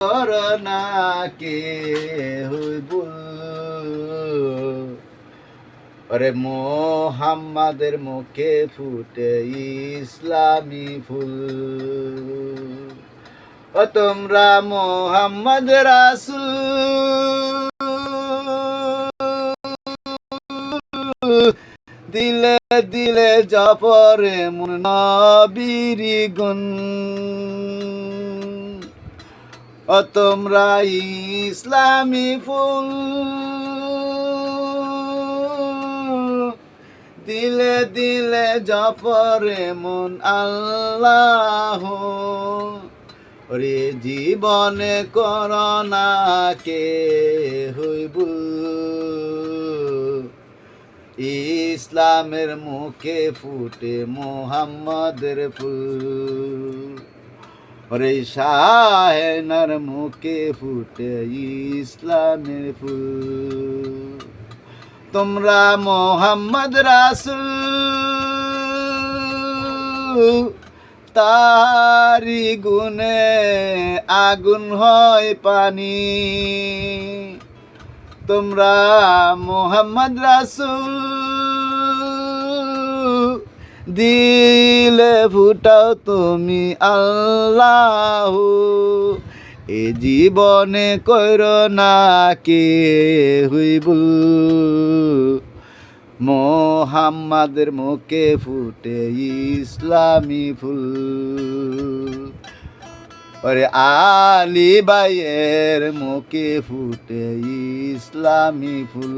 Corona কে হইব ওরে মোহাম্মদের মুখে ফুটে ইসলামী ফুল। ও তোমরা মোহাম্মদ রাসূল দিলে দিলে জপরে মুন নবীর গুণ। ও তোমরা ইসলামী ফুল দিলে দিলে জপরে মন আল্লাহ। ওরে জীবনে করোনা কে হইব ইসলামের মুখে ফুটে মোহাম্মদের ফুল। ওরে শাহেনার মুখে ফুটে ইসলামের ফুল। তোমরা মোহাম্মদ রাসূল তারি গুনে আগুন হয় পানি। তোমরা মোহাম্মদ রাসূল দিলে ফুটাও তুমি আল্লাহ। এ জীবনে করোনা কে হইব মোহাম্মদের মুখে ফুটে ইসলামী ফুল। ওরে আলী ভাইয়ের মুখে ফুটে ইসলামী ফুল।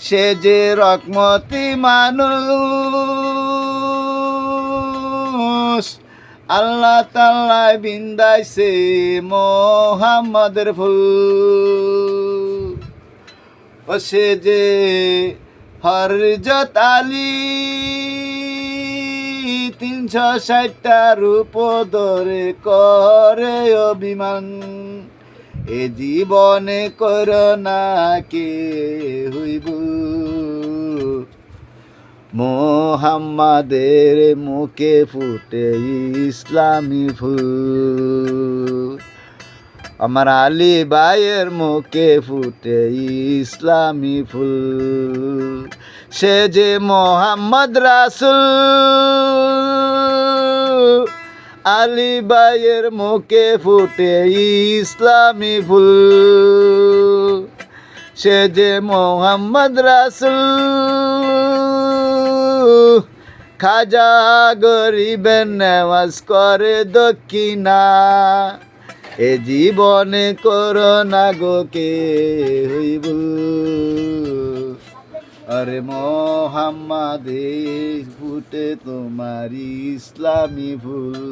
সে যে রকমতি মানুষ আল্লাহ তাআলা বিন্দাইছে মোহাম্মদের ফুল। ও সে যে হযরত আলী 360টা রূপ ধরে করে অভিমান। এ জীবনে করোনা কে হইব মোহাম্মদের মুখে ফুটে ইসলামী ফুল। আমার আলী ভাইয়ের মুখে ফুটে ইসলামী ফুল। সে যে মোহাম্মদ রাসূল আলী ভাইয়ের মুখে ফুটে ইসলামী ফুল। সে যে মোহাম্মদ রাসূল খাজা গরিবের নেওয়াজ করে দক্ষিণা। এ জীবনে করোনা গো কে হইব আরে মোহাম্মদে ফুটে তোমার ইসলামী ফুল।